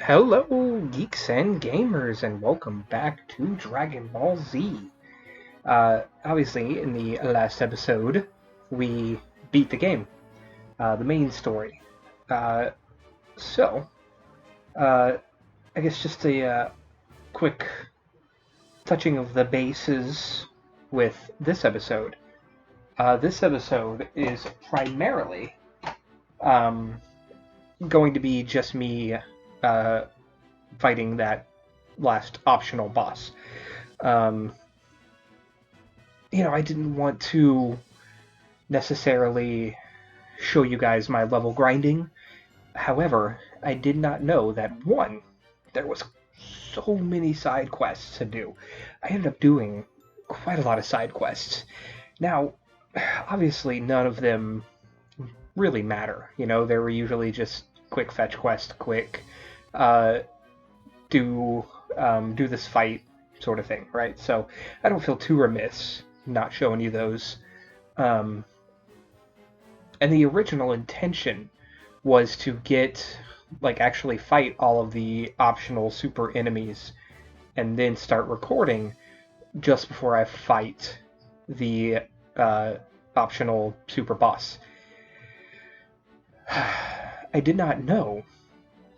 Hello, geeks and gamers, and welcome back to Dragon Ball Z. Obviously, in the last episode, we beat the game, the main story. Uh, so, uh, I guess just a quick touching of the bases with this episode. This episode is primarily um, going to be just me uh, fighting that last optional boss. Um, I didn't want to necessarily show you guys my level grinding. However, I did not know that one, there was so many side quests to do. I ended up doing quite a lot of side quests. Now, obviously, none of them really matter. They were usually just quick fetch quest, quick uh, do this fight sort of thing, right? So I don't feel too remiss not showing you those. Um, and the original intention was to actually fight all of the optional super enemies and then start recording just before I fight the optional super boss. I did not know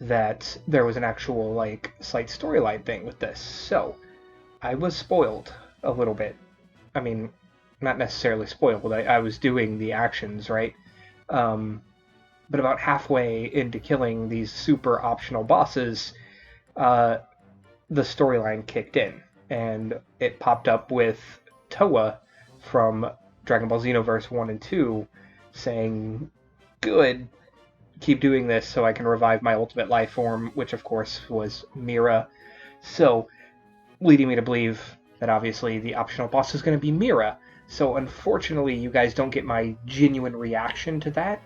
that there was an actual slight storyline thing with this, so I was spoiled a little bit. I mean, not necessarily spoiled. I was doing the actions right, but about halfway into killing these super optional bosses, the storyline kicked in, and it popped up with Toa from Dragon Ball Xenoverse 1 and 2 saying, "Good, keep doing this so I can revive my ultimate life form," which of course was Mira. So, leading me to believe that obviously the optional boss is going to be Mira. So, unfortunately, you guys don't get my genuine reaction to that,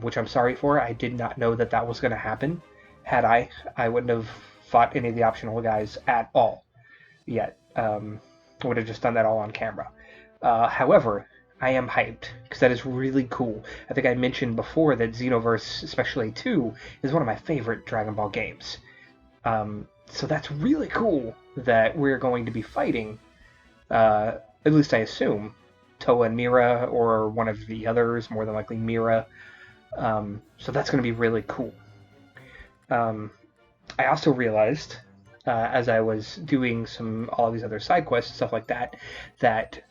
which I'm sorry for. I did not know that that was going to happen. Had I wouldn't have fought any of the optional guys at all yet. I would have just done that all on camera. However, I am hyped because that is really cool. I think I mentioned before that Xenoverse, especially 2, is one of my favorite Dragon Ball games. So that's really cool that we're going to be fighting, at least I assume, Toa and Mira, or one of the others, more than likely Mira. So that's going to be really cool. I also realized, as I was doing all of these other side quests and stuff like that, that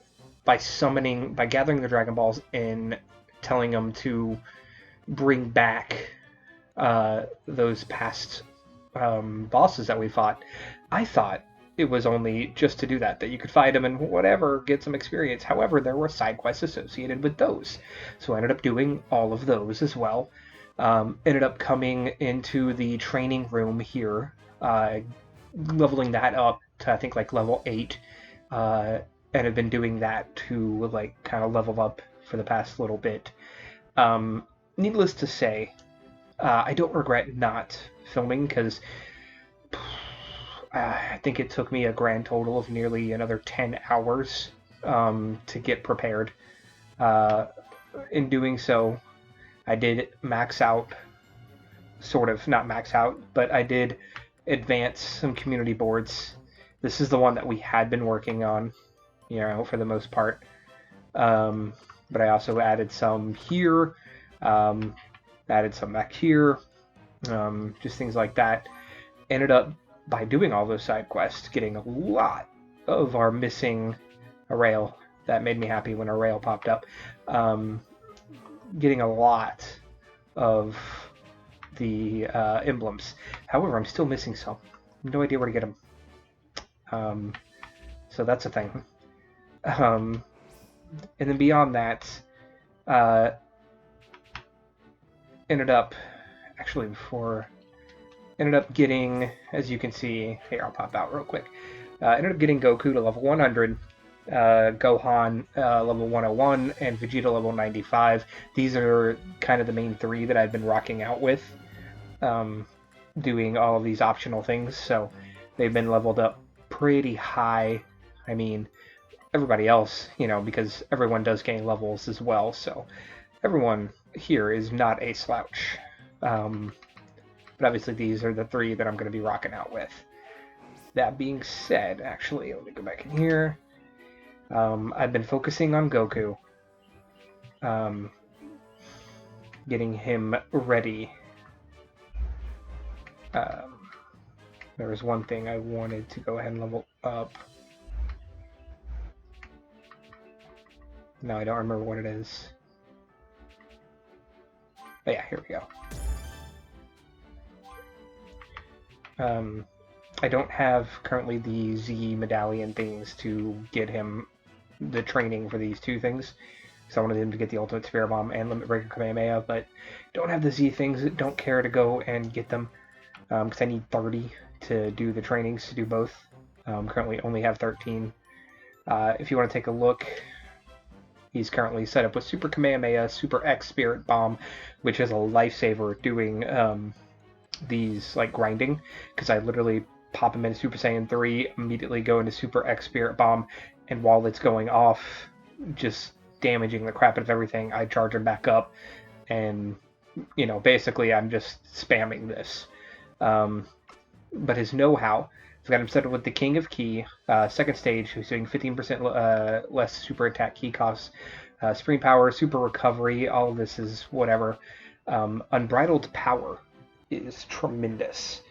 by gathering the Dragon Balls and telling them to bring back those past bosses that we fought, I thought it was only just to do that you could fight them and whatever, get some experience. However, there were side quests associated with those. So I ended up doing all of those as well. Ended up coming into the training room here, leveling that up to I think level 8. And have been doing that to kind of level up for the past little bit. Needless to say, I don't regret not filming because I think it took me a grand total of nearly another 10 hours to get prepared. In doing so, I did max out, sort of, not max out, but I did advance some community boards. This is the one that we had been working on, for the most part. But I also added some here, added some back here, just things like that. Ended up, by doing all those side quests, getting a lot of our missing Arail. That made me happy when Arail popped up. Getting a lot of the emblems. However, I'm still missing some. No idea where to get them. So that's a thing. And then beyond that, ended up getting, as you can see, here, I'll pop out real quick. Ended up getting Goku to level 100, Gohan level 101, and Vegeta level 95. These are kind of the main 3 that I've been rocking out with, doing all of these optional things. So they've been leveled up pretty high. I mean, everybody else, because everyone does gain levels as well, so everyone here is not a slouch. But obviously these are the 3 that I'm going to be rocking out with. That being said, actually, let me go back in here. I've been focusing on Goku. Getting him ready. There was one thing I wanted to go ahead and level up. No, I don't remember what it is. Oh yeah, here we go. I don't have currently the Z medallion things to get him the training for these 2 things. So I wanted him to get the Ultimate Spirit Bomb and Limit Breaker Kamehameha, but don't have the Z things, don't care to go and get them. Because I need 30 to do the trainings to do both. Currently only have 13. If you want to take a look, he's currently set up with Super Kamehameha, Super X Spirit Bomb, which is a lifesaver doing these like grinding, because I literally pop him into Super Saiyan 3, immediately go into Super X Spirit Bomb, and while it's going off, just damaging the crap out of everything, I charge him back up, and, you know, basically I'm just spamming this. But his know-how, I've got him set up with the King of Ki, second stage, who's doing 15% less super attack key costs, Supreme Power, Super Recovery, all of this is whatever. Unbridled Power is tremendous.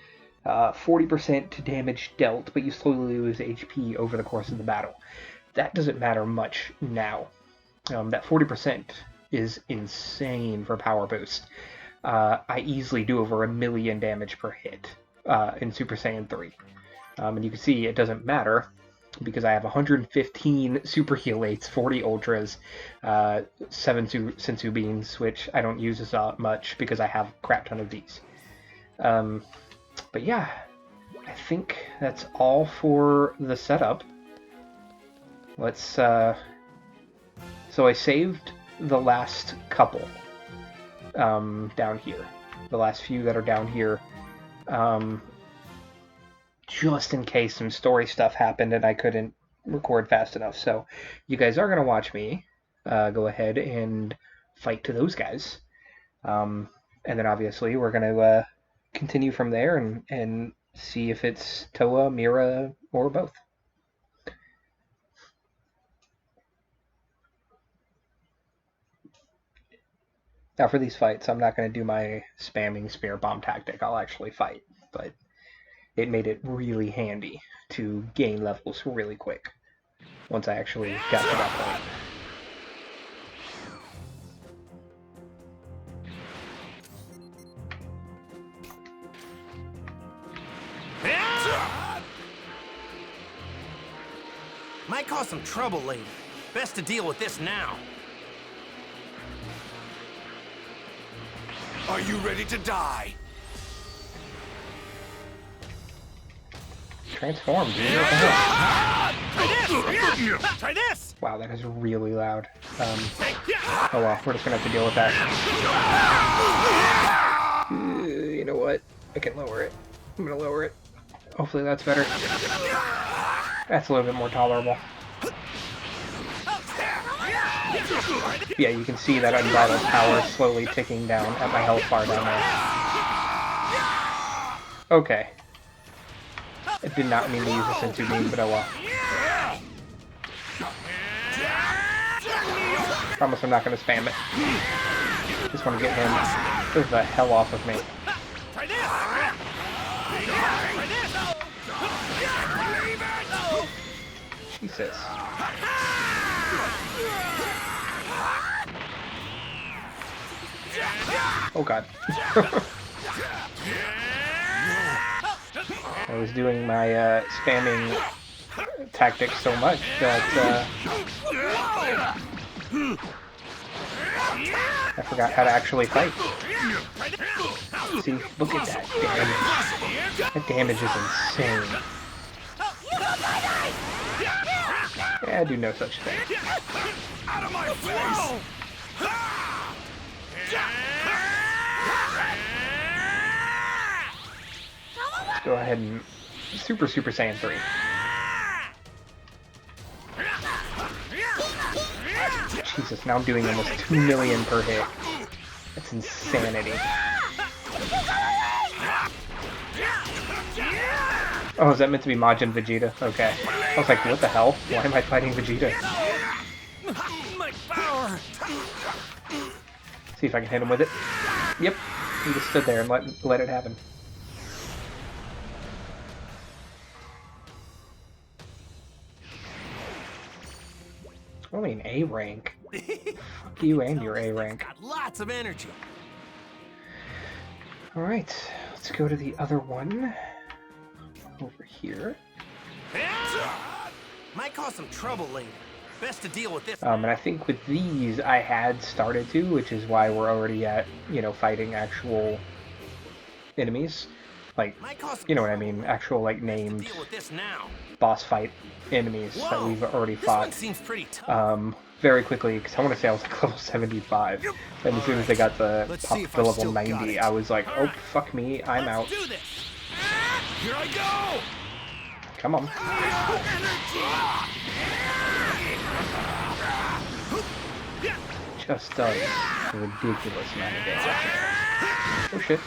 40% to damage dealt, but you slowly lose HP over the course of the battle. That doesn't matter much now. That 40% is insane for power boost. I easily do over 1 million damage per hit in Super Saiyan 3. And you can see it doesn't matter because I have 115 Super Helates, 40 Ultras, 7 Sensu Beans, which I don't use as much because I have a crap ton of these. But yeah, I think that's all for the setup. Let's, so I saved the last couple, down here. The last few that are down here, just in case some story stuff happened and I couldn't record fast enough. So you guys are going to watch me, go ahead and fight to those guys. And then obviously we're going to, continue from there and see if it's Toa, Mira, or both. Now for these fights, I'm not going to do my spamming Spirit Bomb tactic. I'll actually fight, but it made it really handy to gain levels really quick once I actually got to that point. Might cause some trouble later. Best to deal with this now. Are you ready to die? Transform, dude. What the hell? Try this! Try this! Wow, that is really loud. Oh well, we're just gonna have to deal with that. You know what? I can lower it. I'm gonna lower it. Hopefully that's better. That's a little bit more tolerable. Yeah, you can see that unbridled power slowly ticking down at my health bar down there. Okay. I did not mean to use a Sensu Beam, but oh well. Promise I'm not going to spam it. Just want to get him the hell off of me. Jesus. Oh god. I was doing my spamming tactics so much that I forgot how to actually fight. See, look at that damage. That damage is insane. Yeah, I do no such thing. Out of my face! Let's go ahead and Super Saiyan 3. Jesus, now I'm doing almost 2 million per hit. That's insanity. Oh, is that meant to be Majin Vegeta? Okay. I was like, what the hell? Why am I fighting Vegeta? My power! See if I can hit him with it. Yep. He just stood there and let it happen. Only an A rank. Fuck you and your A rank. Got lots of energy. Alright, let's go to the other one. Over here. Might cause some trouble later. Best to deal with this. And I think with these I had started to, which is why we're already at, you know, fighting actual enemies. Like, you know what I mean? Actual, like, named boss fight enemies that we've already fought. Seems pretty tough. Very quickly, because I want to say I was like level 75. And as soon as they got the pop to level 90, I was like, oh, fuck me, I'm out. Do this. Here I go! Come on. Just does a ridiculous amount of damage. Oh shit.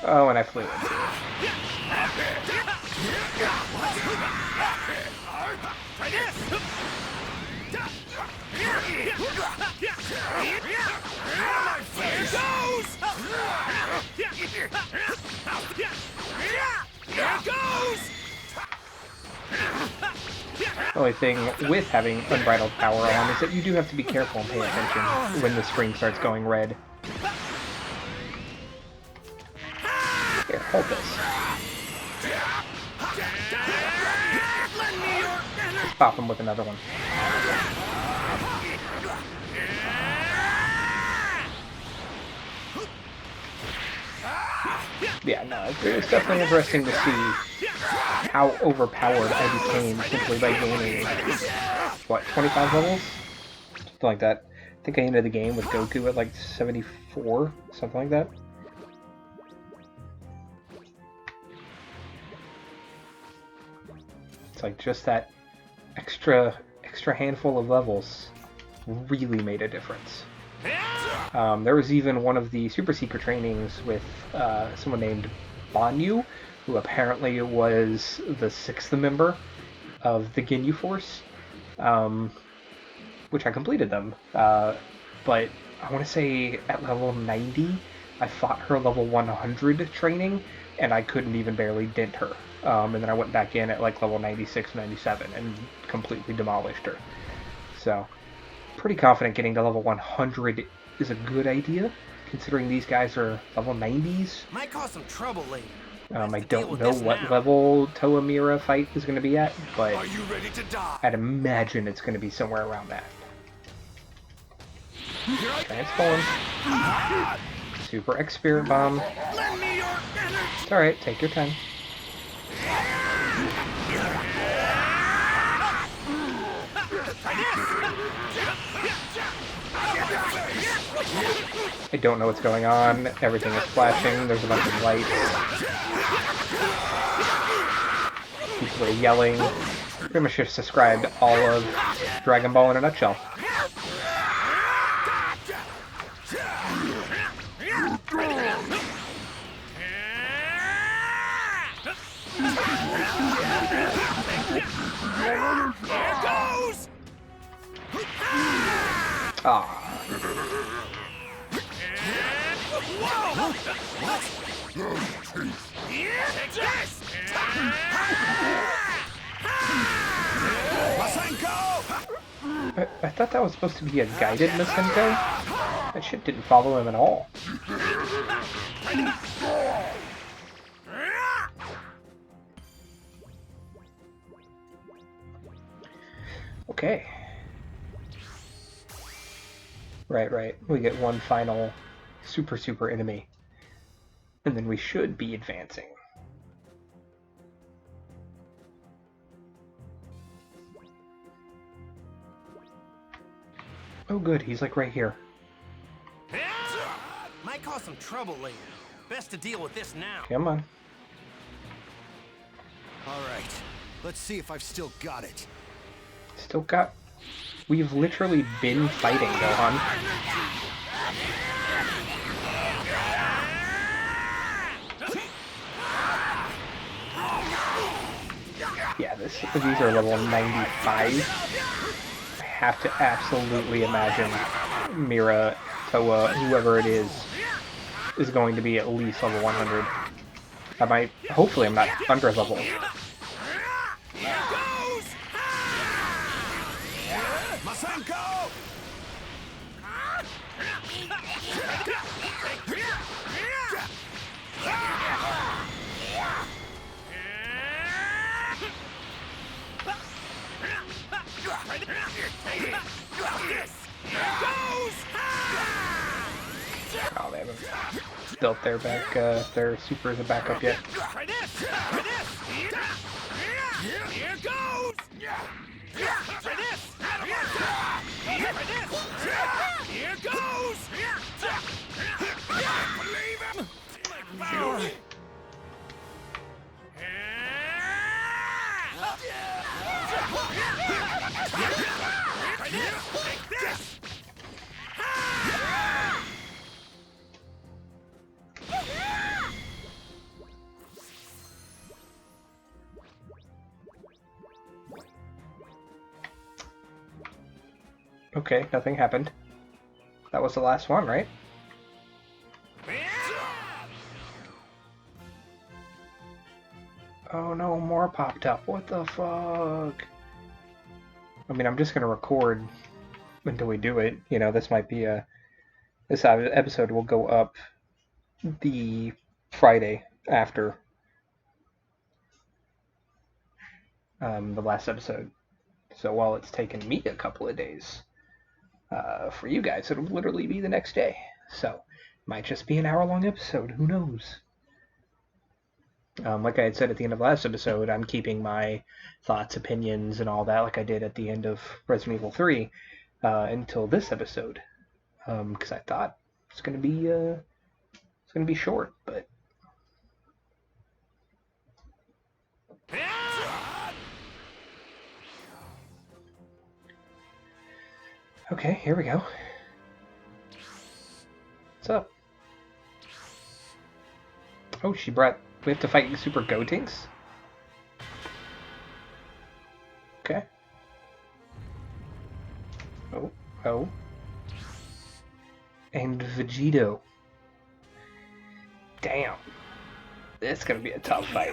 Oh, and I flew into it. The only thing with having unbridled power on is that you do have to be careful and pay attention when the screen starts going red. Here, hold this. Just pop him with another one. Yeah, no, it's definitely interesting to see how overpowered I became simply by gaining, what, 25 levels? Something like that. I think I ended the game with Goku at like 74, something like that. It's like just that extra handful of levels really made a difference. There was even one of the super secret trainings with someone named Banyu, who apparently was the 6th member of the Ginyu Force, which I completed them. But I want to say at level 90, I fought her level 100 training, and I couldn't even barely dent her. And then I went back in at like level 96, 97, and completely demolished her. So, pretty confident getting to level 100 is a good idea, considering these guys are level 90s. Might cause some trouble later. I don't know what level Toa Mira fight is going to be at, but Are you ready to die? I'd imagine it's going to be somewhere around that. Transform. Super X Spirit Bomb. It's alright, take your time. I don't know what's going on. Everything is flashing. There's a bunch of lights. People are yelling. Pretty much just described all of Dragon Ball in a nutshell. Ah. I thought that was supposed to be a guided Masenko. That shit didn't follow him at all. Okay. Right. We get one final super enemy. And then we should be advancing. Oh good, he's like right here. Might cause some trouble later. Best to deal with this now. Come on. All right. Let's see if I've still got it. Still got... We've literally been fighting, Gohan. Yeah, these are level 95. I have to absolutely imagine Mira, Toa, whoever it is going to be at least level 100. Hopefully I'm not under leveled. Masenko! Oh, they haven't built their super as a backup yet. Here goes! Here goes! Believe him! Power! Okay, nothing happened. That was the last one, right? Oh no, more popped up. What the fuck? I mean, I'm just gonna record until we do it. You know, this might be this episode will go up the Friday after the last episode. So while it's taken me a couple of days, for you guys, it'll literally be the next day. So, might just be an hour-long episode. Who knows? Like I had said at the end of last episode, I'm keeping my thoughts, opinions, and all that, like I did at the end of Resident Evil 3, until this episode, because I thought it's gonna be short, but. Okay, here we go. What's up? Oh, we have to fight Super Gotenks? Okay. Oh. And Vegito. Damn. This is gonna be a tough fight.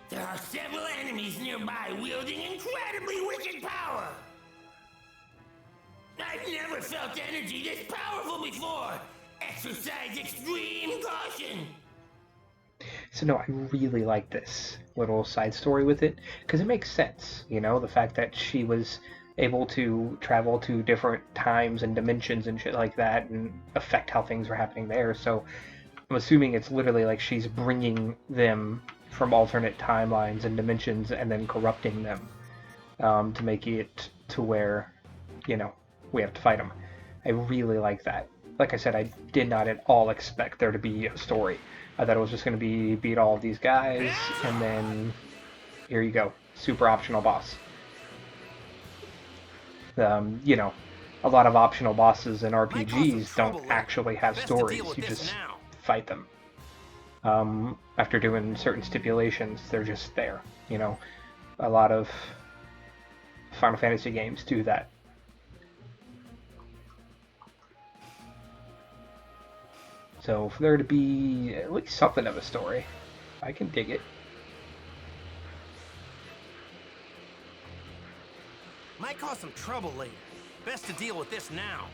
There are several enemies nearby wielding incredibly wicked power. I've never felt energy this powerful before. Exercise extreme caution. So no, I really like this little side story with it, because it makes sense, you know, the fact that she was able to travel to different times and dimensions and shit like that and affect how things were happening there. So I'm assuming it's literally like she's bringing them from alternate timelines and dimensions and then corrupting them, to make it to where, you know, we have to fight them. I really like that. Like I said, I did not at all expect there to be a story. I thought it was just going to be beat all of these guys, and then here you go, super optional boss. You know, a lot of optional bosses in RPGs don't actually have stories. You just fight them. After doing certain stipulations, they're just there. You know, a lot of Final Fantasy games do that. So for there to be at least something of a story, I can dig it. Might cause some trouble later. Best to deal with this now.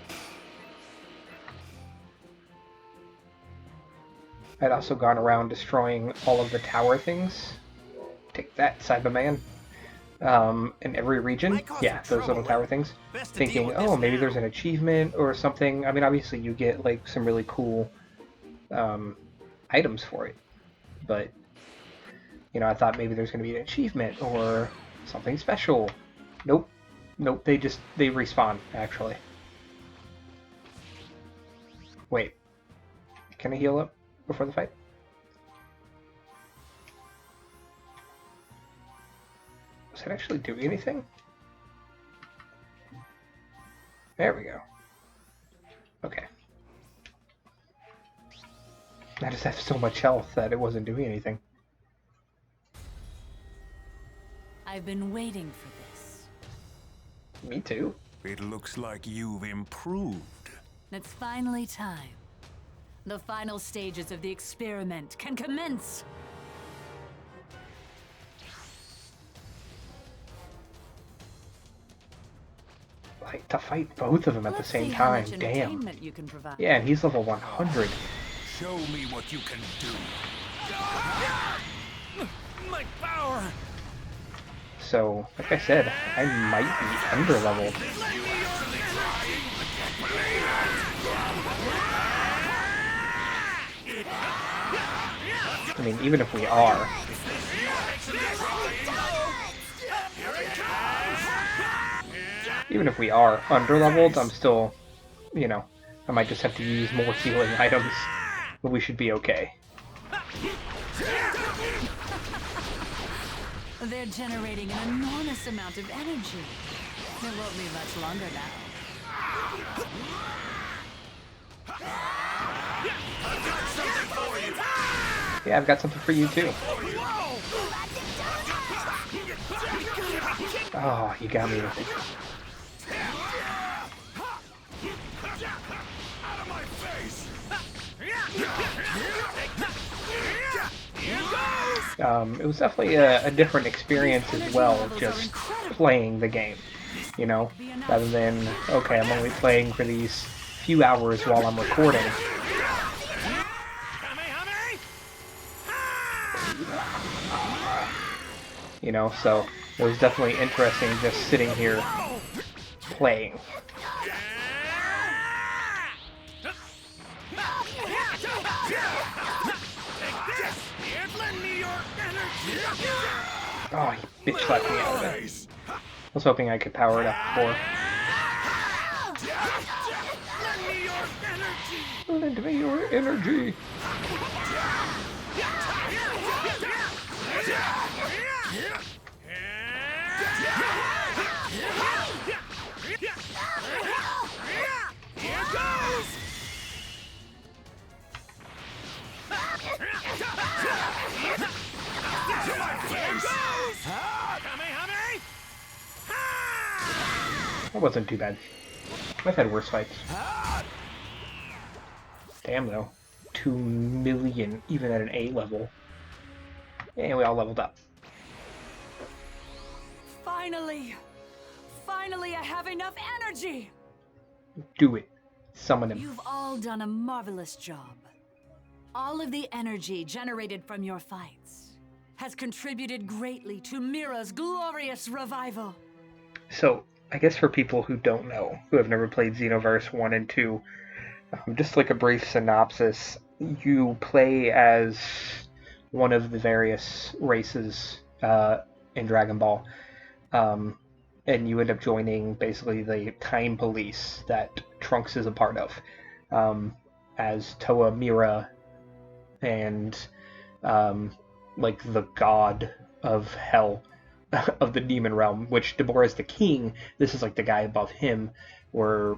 I'd also gone around destroying all of the tower things. Take that, Cyberman. In every region, yeah, those little tower things. Thinking, oh, maybe there's an achievement or something. I mean, obviously you get like some really cool items for it, but you know, I thought maybe there's going to be an achievement or something special. Nope, they respawn, actually. Wait, can I heal up before the fight? Does it actually do anything? There we go. Okay. I just have so much health that it wasn't doing anything. I I've been waiting for this. Me too. It looks like you've improved. It's finally time. The final stages of the experiment can commence. Like, to fight both of them at the Let's same see how time, much damn. entertainment you can provide. Yeah, and he's level 100. Show me what you can do. My power! So, like I said, I might be under-leveled. I mean, even if we are. Even if we are under-leveled, I'm still, you know, I might just have to use more healing items, but we should be okay. They're generating an enormous amount of energy. It won't be much longer now. Yeah, I've got something for you too. Oh, you got me with it. It was definitely a different experience as well, just playing the game, you know, rather than, okay, I'm only playing for these few hours while I'm recording. You know, so it was definitely interesting just sitting here playing. Oh, he bitch slapped me out of it. I was hoping I could power it up before. Lend me your energy. That wasn't too bad. I've had worse fights. Damn though. 2 million, even at an A level. And we all leveled up. Finally! Finally, I have enough energy! Do it. Summon him. You've all done a marvelous job. All of the energy generated from your fights has contributed greatly to Mira's glorious revival. So, I guess for people who don't know, who have never played Xenoverse 1 and 2, just like a brief synopsis, you play as one of the various races in Dragon Ball, and you end up joining basically the time police that Trunks is a part of, as Toa Mira and like the god of hell of the demon realm, which Deborah is the king. This is like the guy above him. Were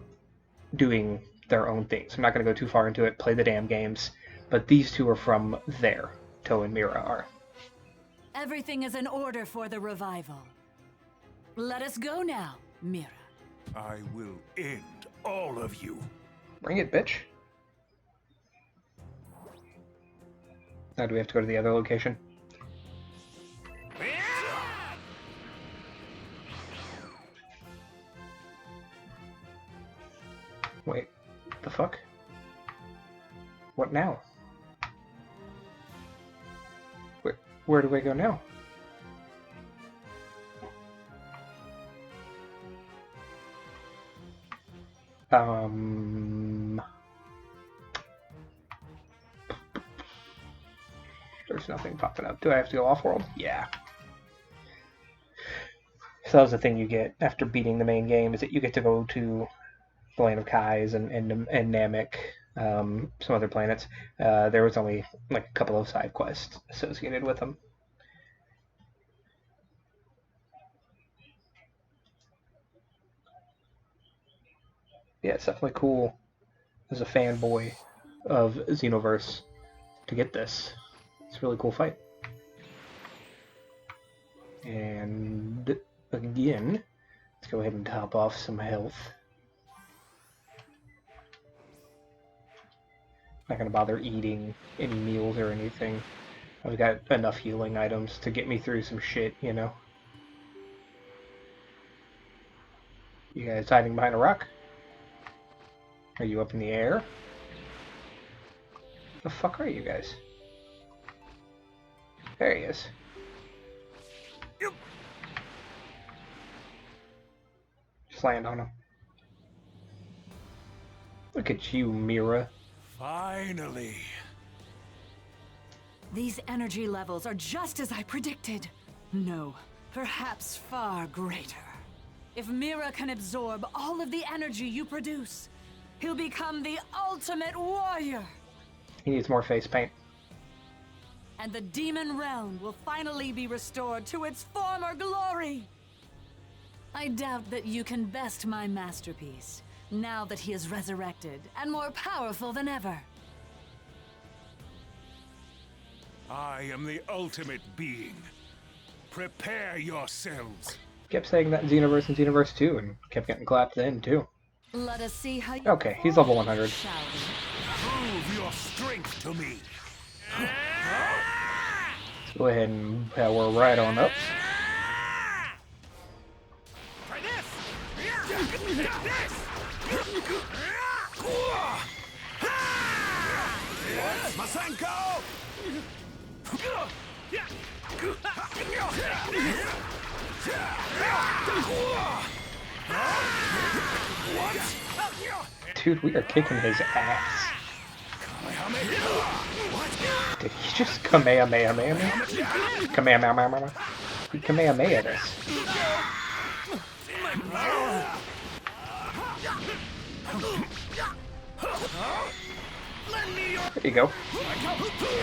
doing their own things. I'm not going to go too far into it. Play the damn games. But these two are from there. Toa and Mira are. Everything is in order for the revival. Let us go now, Mira. I will end all of you. Bring it, bitch. Now do we have to go to the other location? Wait, the fuck? What now? Where do I go now? There's nothing popping up. Do I have to go off-world? Yeah. So that was the thing you get after beating the main game, is that you get to go to the Land of Kais and Namek, some other planets. There was only like a couple of side quests associated with them. Yeah, it's definitely cool as a fanboy of Xenoverse to get this. It's a really cool fight. And again, let's go ahead and top off some health. Not gonna bother eating any meals or anything. I've got enough healing items to get me through some shit, you know. You guys hiding behind a rock? Are you up in the air? The fuck are you guys? There he is. Just land on him. Look at you, Mira. Finally. These energy levels are just as I predicted. No, perhaps far greater. If Mira can absorb all of the energy you produce, he'll become the ultimate warrior. He needs more face paint. And the demon realm will finally be restored to its former glory. I doubt that you can best my masterpiece, now that he is resurrected and more powerful than ever. I am the ultimate being. Prepare yourselves. Kept saying that in Xenoverse and Xenoverse 2 and kept getting clapped then too. Let us see how you Okay, he's level 100. shall we? Prove your strength to me. Let's go ahead and power right on up. Try this! Masenko! Dude, we are kicking his ass. Did he just Kamehameha me? Kamehameha. He Kamehameha this. There you go.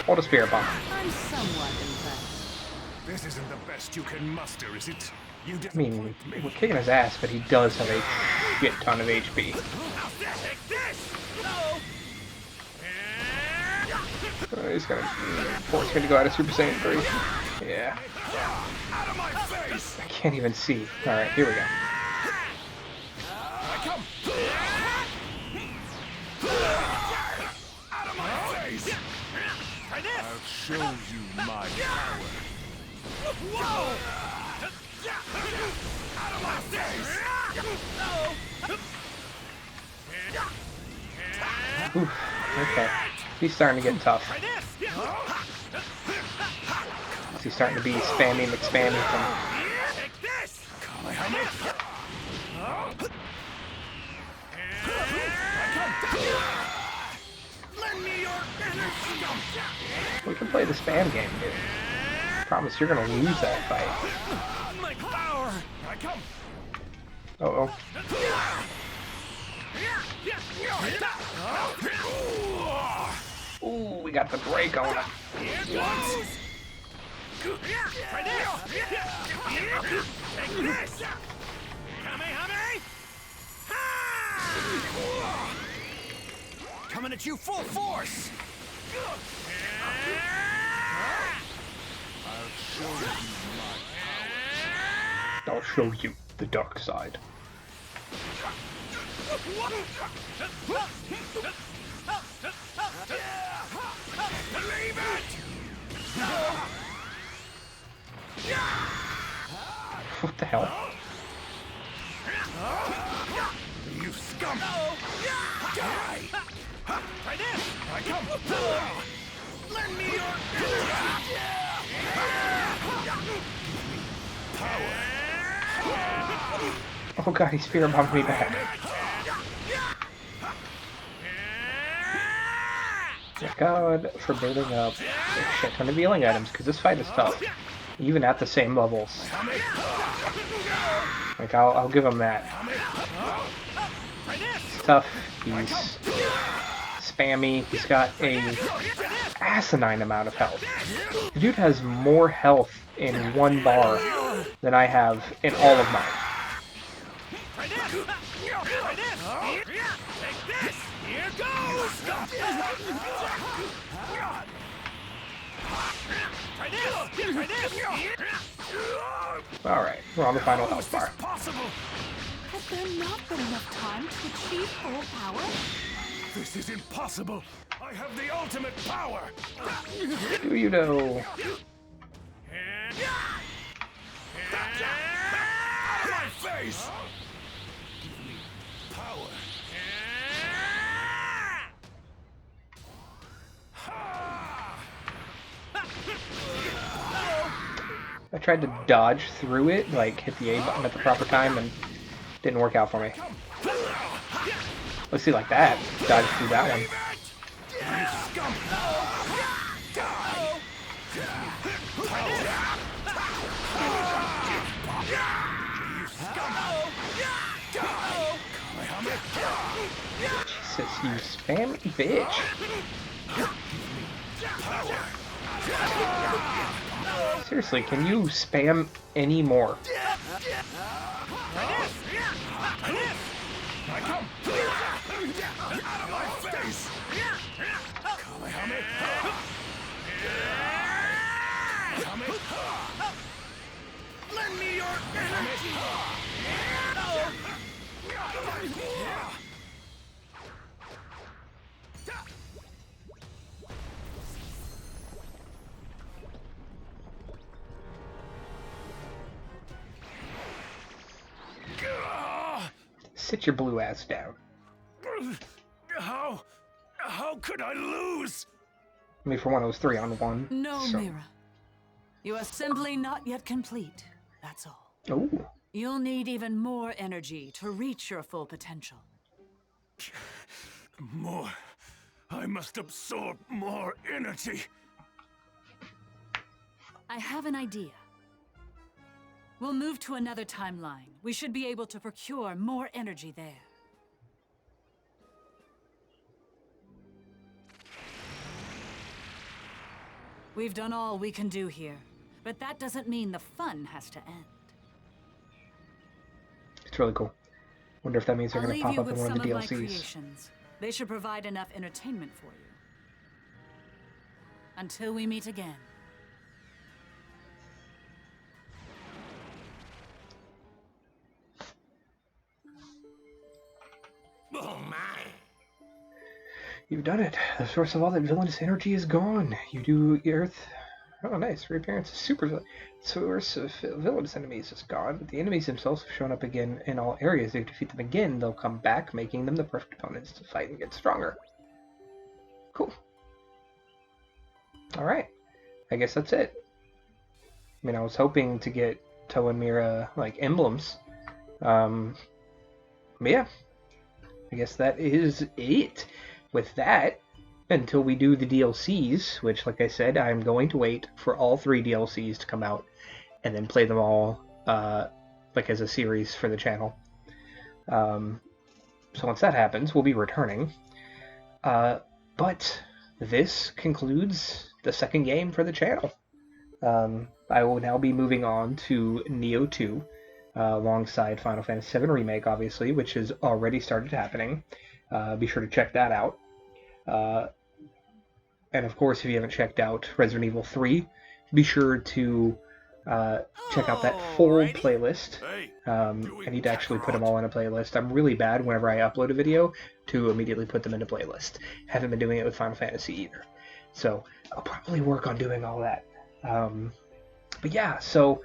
Hold a spirit bomb. I'm somewhat impressed. This isn't the best you can muster, is it? You I didn't mean, me. we're kicking his ass, but he does have a shit ton of HP. He's gonna force me to go out of Super Saiyan 3. Yeah. I can't even see. Alright, here we go. I'll show you my power. Out of my face! Oof. Okay. He's starting to get tough. Try this! He's starting to be spamming, expanding from. Take this! Lend me your energy! We can play the spam game, dude. Promise you're gonna lose that fight. My power! I come! Uh-oh. Ooh, we got the break on him. Try this! Take this! Kamehame! Ha! Coming at you full force! I'll show you the dark side. Believe it! What the hell? You scum! Die! Try this! I come! Lend me your Oh god, he spirit bombed me back. Thank God for building up a shit ton of healing items, because this fight is tough. Even at the same levels. Like, I'll give him that. It's tough. He's spammy. He's got a asinine amount of health. The dude has more health in one bar than I have in all of mine. Try this! Try this! Take this! Here goes! Alright, we're on the final health bar. Possible. Has there not been enough time to achieve full power? This is impossible. I have the ultimate power. Do you know? Out of my face! Give me power. I tried to dodge through it, like hit the A button at the proper time, and didn't work out for me. Let's see, like that. Dodge through that one. Jesus, you spammy bitch. Seriously, can you spam any more? Lend me your energy. Sit your blue ass down. How could I lose? I mean, for one, it was 3-on-1. No, so. Mira. You are simply not yet complete. That's all. Oh. You'll need even more energy to reach your full potential. More. I must absorb more energy. I have an idea. We'll move to another timeline. We should be able to procure more energy there. We've done all we can do here, but that doesn't mean the fun has to end. It's really cool. Wonder if that means they're I'll going to leave pop you up in with one some of the of my DLCs. creations. They should provide enough entertainment for you. Until we meet again. Oh my. You've done it. The source of all that villainous energy is gone. You do Earth. Oh, nice. Reappearance of super source of villainous enemies is gone, but the enemies themselves have shown up again in all areas. If you defeat them again, they'll come back, making them the perfect opponents to fight and get stronger. Cool. Alright. I guess that's it. I mean, I was hoping to get Toa and Mira, like, emblems. But yeah. I guess that is it. With that, until we do the DLCs, which, like I said, I'm going to wait for all 3 DLCs to come out and then play them all, like, as a series for the channel. So once that happens, we'll be returning. But this concludes the second game for the channel. I will now be moving on to Neo 2, alongside Final Fantasy VII Remake, obviously, which has already started happening. Be sure to check that out. And of course, if you haven't checked out Resident Evil 3, be sure to check out that full playlist. I need to actually put them all in a playlist. I'm really bad whenever I upload a video to immediately put them into playlist. Haven't been doing it with Final Fantasy either. So I'll probably work on doing all that. But yeah, so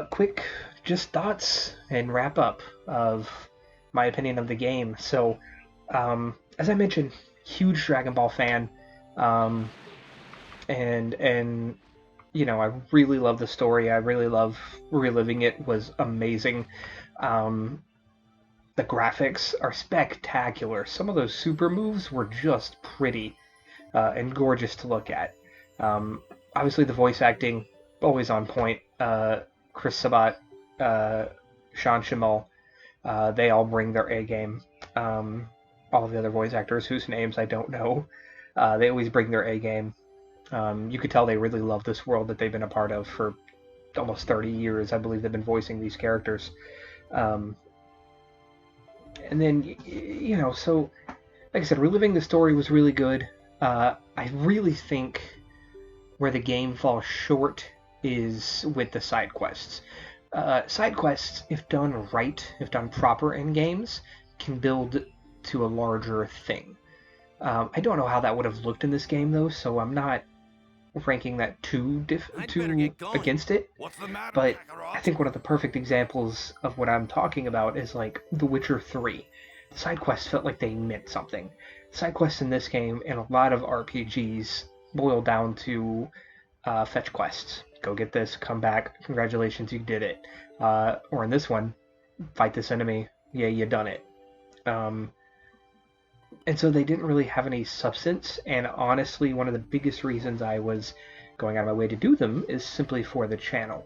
quick just thoughts and wrap up of my opinion of the game. So as I mentioned, huge Dragon Ball fan, and you know, I really love the story. I really love reliving it. Was amazing. The graphics are spectacular. Some of those super moves were just pretty and gorgeous to look at. Obviously, the voice acting always on point. Chris Sabat, Sean Schemmel, they all bring their A game. All of the other voice actors, whose names I don't know, they always bring their A game. You could tell they really love this world that they've been a part of for almost 30 years. I believe they've been voicing these characters. And then, you know, so, like I said, reliving the story was really good. I really think where the game falls short is with the side quests. Side quests, if done right, if done proper in games, can build to a larger thing. I don't know how that would have looked in this game though, so I'm not ranking that too against it. What's the matter, But Kakarot? I think one of the perfect examples of what I'm talking about is like The Witcher 3. Side quests felt like they meant something. Side quests in this game and a lot of RPGs boil down to fetch quests. Go get this, come back, congratulations, you did it. Or in this one, fight this enemy, yeah, you done it. And so they didn't really have any substance, and honestly, one of the biggest reasons I was going out of my way to do them is simply for the channel.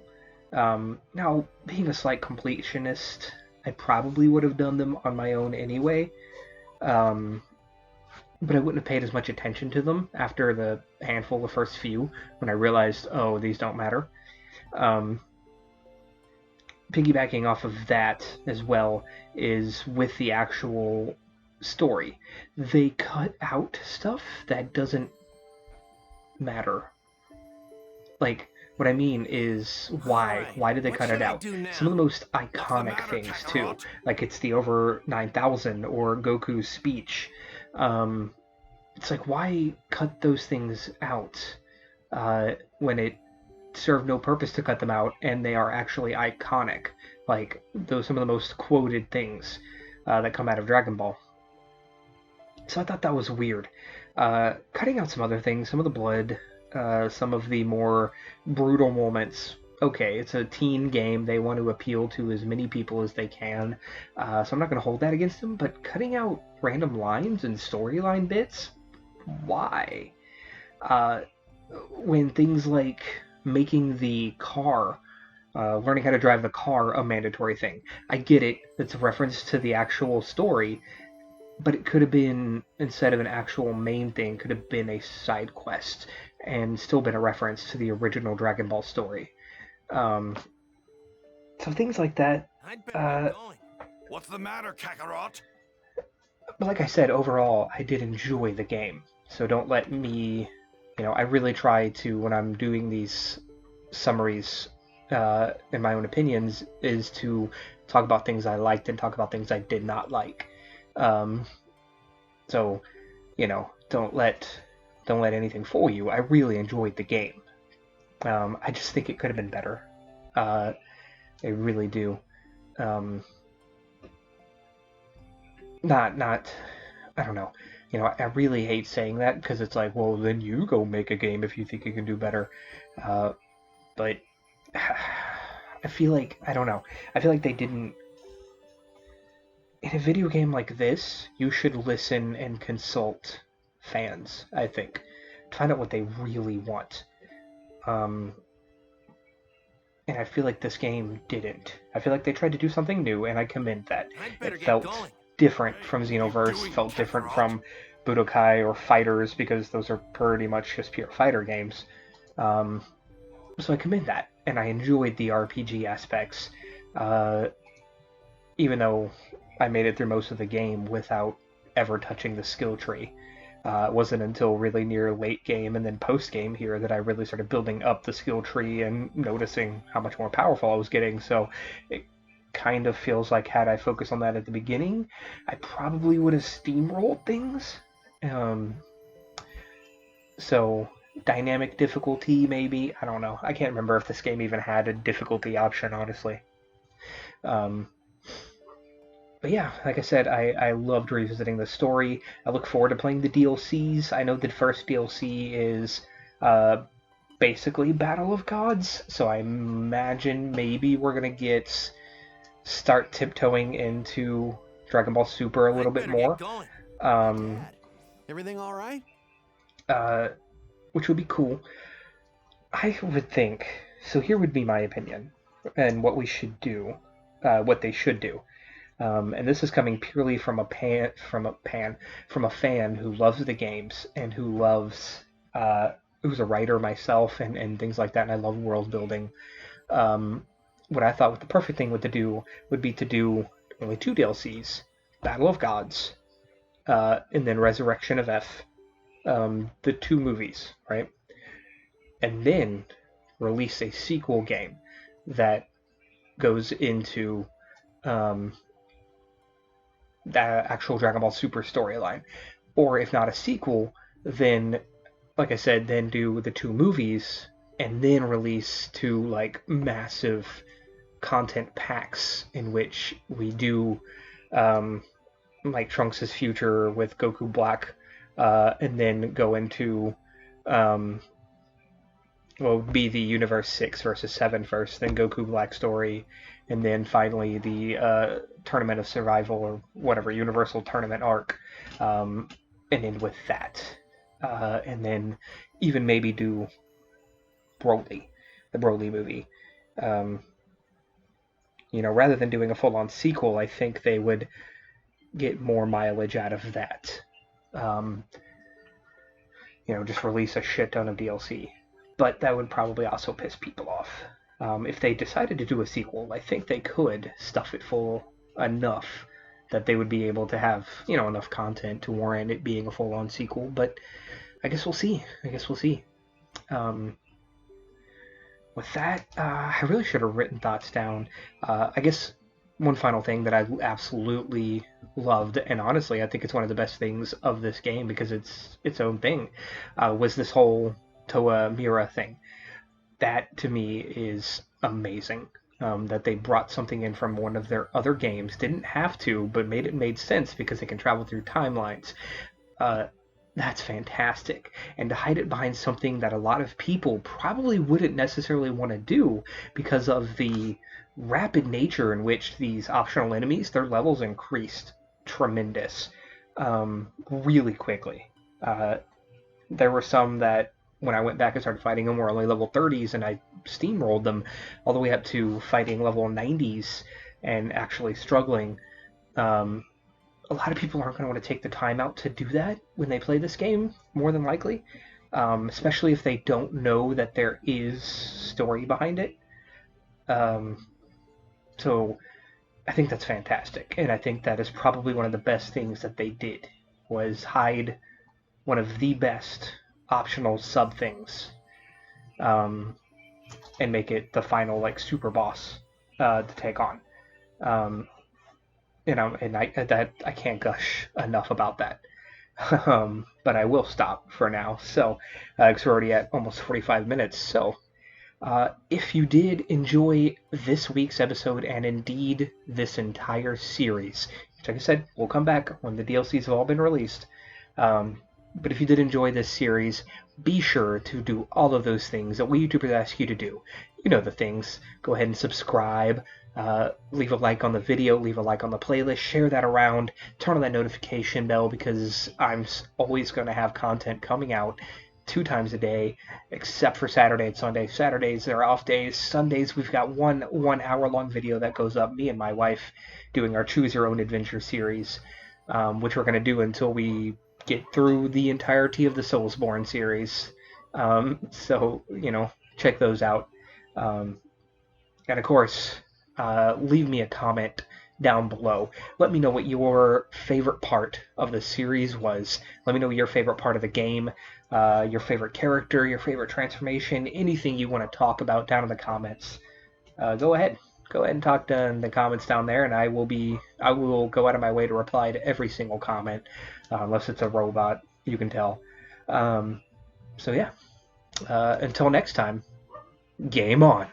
Now, being a slight completionist, I probably would have done them on my own anyway, but I wouldn't have paid as much attention to them after the handful, the first few, when I realized, oh, these don't matter. Piggybacking off of that as well is with the actual story. They cut out stuff that doesn't matter. Like, what I mean is, why? Alright, Why did they what cut it should I out? do now? Some of the most What's the iconic matter, things, too. Kakarot? Like, it's the over 9,000 or Goku's speech. It's like, why cut those things out when it served no purpose to cut them out and they are actually iconic? Like, those some of the most quoted things that come out of Dragon Ball. So I thought that was weird. Cutting out some other things, some of the blood, some of the more brutal moments. Okay, it's a teen game. They want to appeal to as many people as they can. So I'm not going to hold that against them. But cutting out random lines and storyline bits? Why? When things like making the car, learning how to drive the car, a mandatory thing. I get it. It's a reference to the actual story. But it could have been, instead of an actual main thing, could have been a side quest and still been a reference to the original Dragon Ball story. So things like that. I'd better get going. What's the matter, Kakarot? But like I said, overall, I did enjoy the game. So don't let me, I really try to, when I'm doing these summaries in my own opinions, is to talk about things I liked and talk about things I did not like. So, don't let anything fool you. I really enjoyed the game. I just think it could have been better. I really do. Not, I don't know. I really hate saying that because it's like, well, then you go make a game if you think you can do better. But I feel like, I don't know. I feel like they didn't. In a video game like this, you should listen and consult fans, I think, to find out what they really want. And I feel like this game didn't. I feel like they tried to do something new, and I commend that. I'd better It get felt going. different from Xenoverse, felt different from Budokai or Fighters, because those are pretty much just pure fighter games. So I commend that, and I enjoyed the RPG aspects, even though I made it through most of the game without ever touching the skill tree. It wasn't until really near late game and then post game here that I really started building up the skill tree and noticing how much more powerful I was getting. So it kind of feels like had I focused on that at the beginning, I probably would have steamrolled things. So dynamic difficulty, maybe, I don't know. I can't remember if this game even had a difficulty option, honestly. But yeah, like I said, I loved revisiting the story. I look forward to playing the DLCs. I know the first DLC is basically Battle of Gods, so I imagine maybe we're going to start tiptoeing into Dragon Ball Super a little bit more. Dad, everything all right? Which would be cool. I would think, so here would be my opinion, and what we should do, what they should do. And this is coming purely from a fan who loves the games and who loves, who's a writer myself and things like that, and I love world building. What I thought the perfect thing would be to do only 2 DLCs, Battle of Gods, and then Resurrection of F, the 2 movies, right? and then release a sequel game that goes into the actual Dragon Ball Super storyline. Or if not a sequel, then, like I said, then do the 2 movies and then release 2 like massive content packs in which we do like Trunks' future with Goku Black, and then go into be the Universe 6 versus 7 first, then Goku Black story, and then finally the Tournament of Survival or whatever, Universal Tournament arc, and end with that. And then even maybe do Broly, the Broly movie. Rather than doing a full-on sequel, I think they would get more mileage out of that. Just release a shit ton of DLC. But that would probably also piss people off. If they decided to do a sequel, I think they could stuff it full enough that they would be able to have, enough content to warrant it being a full-on sequel. But I guess we'll see. With that, I really should have written thoughts down. I guess one final thing that I absolutely loved, and honestly I think it's one of the best things of this game because it's its own thing, was this whole Toa Mira thing. That to me is amazing. That they brought something in from one of their other games, didn't have to, but made sense because they can travel through timelines. That's fantastic. And to hide it behind something that a lot of people probably wouldn't necessarily want to do because of the rapid nature in which these optional enemies, their levels increased tremendous really quickly. There were some that when I went back and started fighting them were only level 30s, and I steamrolled them all the way up to fighting level 90s and actually struggling. A lot of people aren't going to want to take the time out to do that when they play this game, more than likely, especially if they don't know that there is story behind it. So I think that's fantastic, and I think that is probably one of the best things that they did, was hide one of the best optional sub things, and make it the final like super boss to take on. And I can't gush enough about that. But I will stop for now. So, because we're already at almost 45 minutes. So, if you did enjoy this week's episode, and indeed this entire series, which, like I said, we'll come back when the DLCs have all been released. But if you did enjoy this series, be sure to do all of those things that we YouTubers ask you to do. You know the things. Go ahead and subscribe. Leave a like on the video, leave a like on the playlist, share that around, turn on that notification bell because I'm always going to have content coming out 2 times a day, except for Saturday and Sunday. Saturdays are off days. Sundays we've got one hour-long video that goes up, me and my wife doing our Choose Your Own Adventure series, which we're going to do until we get through the entirety of the Soulsborne series. So, check those out. And of course, leave me a comment down below. Let me know what your favorite part of the series was. Let me know your favorite part of the game, your favorite character, your favorite transformation, anything you want to talk about down in the comments. Go ahead and talk in the comments down there, and I will go out of my way to reply to every single comment, unless it's a robot, you can tell. So yeah, until next time, game on.